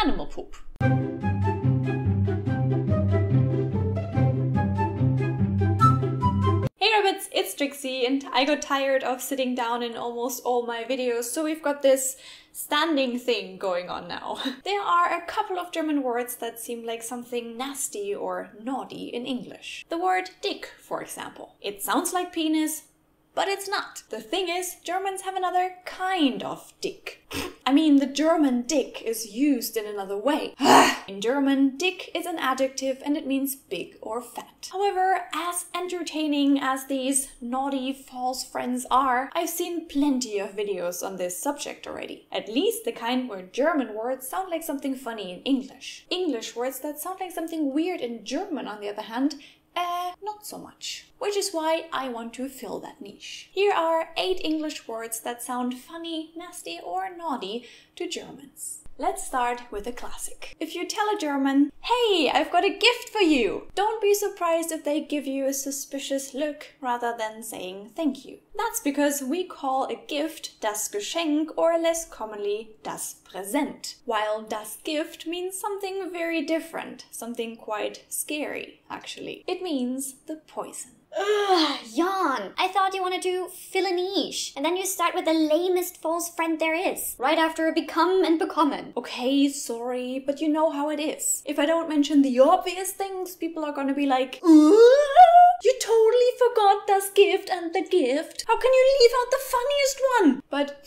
animal poop. Hey Rabbits, it's Trixie, and I got tired of sitting down in almost all my videos, so we've got this standing thing going on now. There are a couple of German words that seem like something nasty or naughty in English. The word dick, for example. It sounds like penis, but it's not. The thing is, Germans have another kind of dick. I mean, the German dick is used in another way. In German, dick is an adjective and it means big or fat. However, as entertaining as these naughty false friends are, I've seen plenty of videos on this subject already. At least the kind where German words sound like something funny in English. English words that sound like something weird in German, on the other hand, not so much. Which is why I want to fill that niche. Here are 8 English words that sound funny, nasty, or naughty to Germans. Let's start with a classic. If you tell a German, "Hey, I've got a gift for you," don't be surprised if they give you a suspicious look rather than saying thank you. That's because we call a gift das Geschenk, or less commonly das Präsent, while das Gift means something very different, something quite scary, actually. It means the poison. Ugh, Jan, I thought you wanted to fill a niche, and then you start with the lamest false friend there is, right after become and bekommen. Okay, sorry, but you know how it is. If I don't mention the obvious things, people are gonna be like, you totally forgot das Gift and the gift. How can you leave out the funniest one? But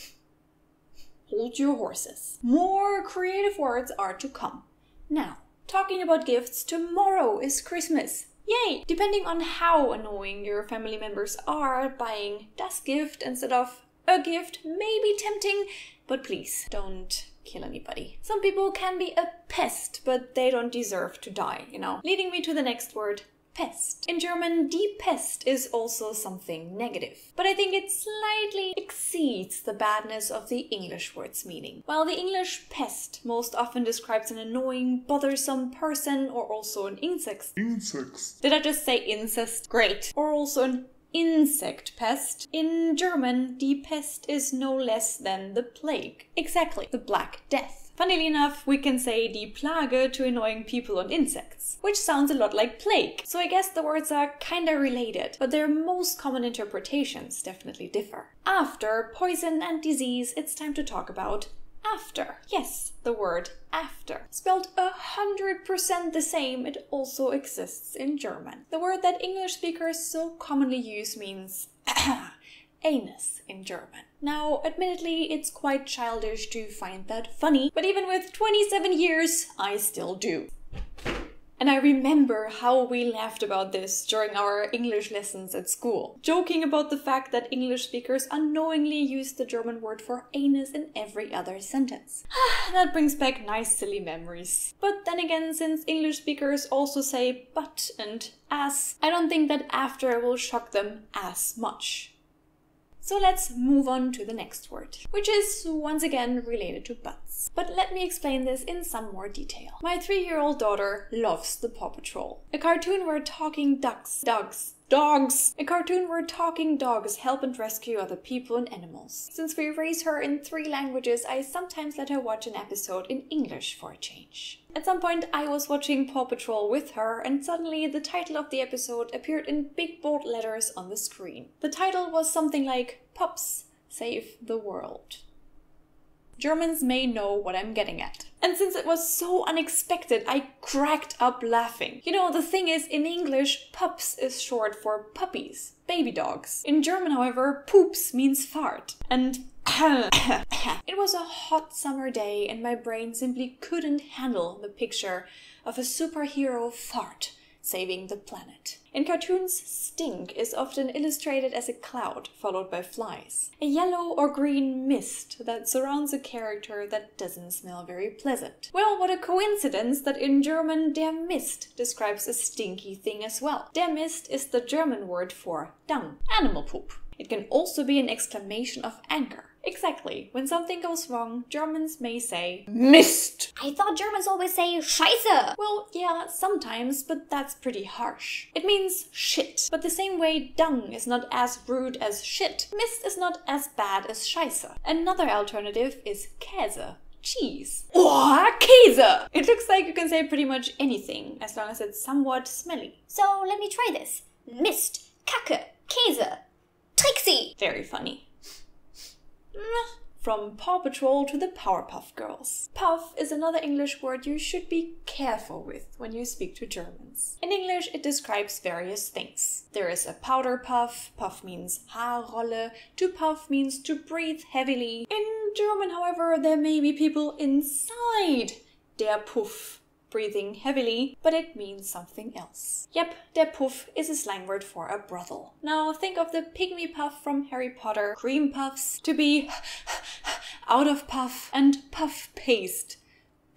hold your horses. More creative words are to come. Now, talking about gifts, tomorrow is Christmas. Yay! Depending on how annoying your family members are, buying das Gift instead of a gift may be tempting, but please don't kill anybody. Some people can be a pest, but they don't deserve to die, you know. Leading me to the next word, pest. In German, die Pest is also something negative, but I think it slightly exceeds the badness of the English word's meaning. While the English pest most often describes an annoying, bothersome person, or also an insect. Did I just say incest? Great. Or also an insect pest. In German, die Pest is no less than the plague. Exactly, the Black Death. Funnily enough, we can say die Plage to annoying people and insects, which sounds a lot like plague. So I guess the words are kinda related, but their most common interpretations definitely differ. After poison and disease, it's time to talk about after. Yes, the word after. Spelled 100% the same, it also exists in German. The word that English speakers so commonly use means anus in German. Now, admittedly, it's quite childish to find that funny, but even with 27 years, I still do. And I remember how we laughed about this during our English lessons at school, joking about the fact that English speakers unknowingly use the German word for anus in every other sentence. That brings back nice silly memories. But then again, since English speakers also say butt and ass, I don't think that after will shock them as much. So let's move on to the next word, which is once again related to butts. But let me explain this in some more detail. My 3-year-old daughter loves the Paw Patrol, a cartoon where talking dogs, a cartoon where talking dogs help and rescue other people and animals. Since we raise her in 3 languages, I sometimes let her watch an episode in English for a change. At some point, I was watching Paw Patrol with her, and suddenly the title of the episode appeared in big bold letters on the screen. The title was something like Pups Save the World. Germans may know what I'm getting at. And since it was so unexpected, I cracked up laughing. You know, the thing is, in English, pups is short for puppies, baby dogs. In German, however, poops means fart. And it was a hot summer day and my brain simply couldn't handle the picture of a superhero fart saving the planet. In cartoons, stink is often illustrated as a cloud followed by flies. A yellow or green mist that surrounds a character that doesn't smell very pleasant. Well, what a coincidence that in German der Mist describes a stinky thing as well. Der Mist is the German word for dung, animal poop. It can also be an exclamation of anger. Exactly. When something goes wrong, Germans may say Mist! I thought Germans always say Scheiße! Well, yeah, sometimes, but that's pretty harsh. It means shit. But the same way dung is not as rude as shit, Mist is not as bad as Scheiße. Another alternative is Käse, cheese. Oh, Käse! It looks like you can say pretty much anything as long as it's somewhat smelly. So let me try this. Mist, Kacke, Käse, Trixie. Very funny. From Paw Patrol to the Powerpuff Girls. Puff is another English word you should be careful with when you speak to Germans. In English, it describes various things. There is a powder puff. Puff means Haarrolle. To puff means to breathe heavily. In German, however, there may be people inside der Puff breathing heavily, but it means something else. Yep, der Puff is a slang word for a brothel. Now think of the pygmy puff from Harry Potter, cream puffs to be out of puff, and puff paste,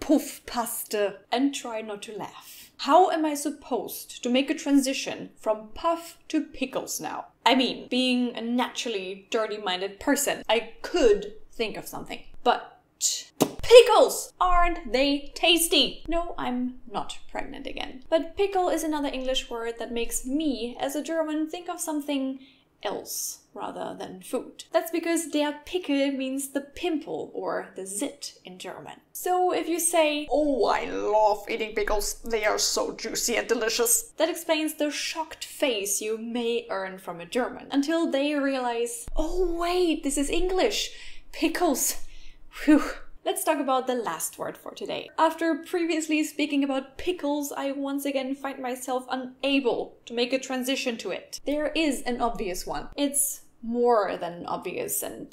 Puffpaste, and try not to laugh. How am I supposed to make a transition from puff to pickles now? I mean, being a naturally dirty-minded person, I could think of something, but pickles! Aren't they tasty? No, I'm not pregnant again. But pickle is another English word that makes me, as a German, think of something else rather than food. That's because der Pickle means the pimple or the zit in German. So if you say, "Oh, I love eating pickles, they are so juicy and delicious," that explains the shocked face you may earn from a German until they realize, "Oh wait, this is English. Pickles. Phew." Let's talk about the last word for today. After previously speaking about pickles, I once again find myself unable to make a transition to it. There is an obvious one. It's more than obvious and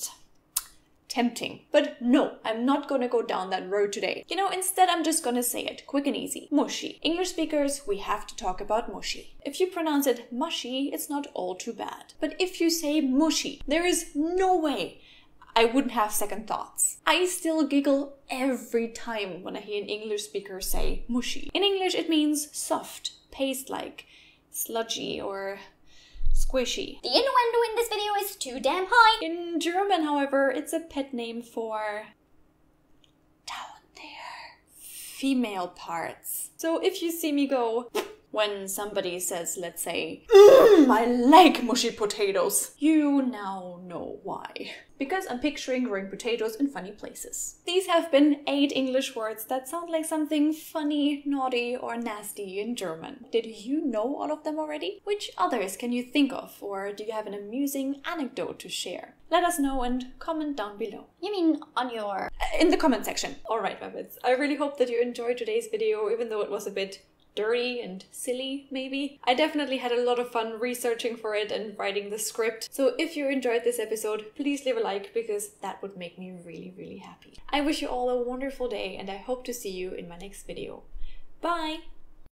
tempting. But no, I'm not gonna go down that road today. You know, instead I'm just gonna say it, quick and easy. Moshi. English speakers, we have to talk about Moshi. If you pronounce it mushy, it's not all too bad. But if you say mushy, there is no way I wouldn't have second thoughts. I still giggle every time when I hear an English speaker say mushy. In English, it means soft, paste-like, sludgy, or squishy. The innuendo in this video is too damn high. In German, however, it's a pet name for down there, female parts. So if you see me go when somebody says, let's say, I like mushy potatoes, you now know why. Because I'm picturing growing potatoes in funny places. These have been 8 English words that sound like something funny, naughty, or nasty in German. Did you know all of them already? Which others can you think of, or do you have an amusing anecdote to share? Let us know and comment down below. You mean on your... in the comment section. Alright, rabbits, I really hope that you enjoyed today's video, even though it was a bit dirty and silly, maybe. I definitely had a lot of fun researching for it and writing the script. So if you enjoyed this episode, please leave a like because that would make me really, really happy. I wish you all a wonderful day and I hope to see you in my next video. Bye!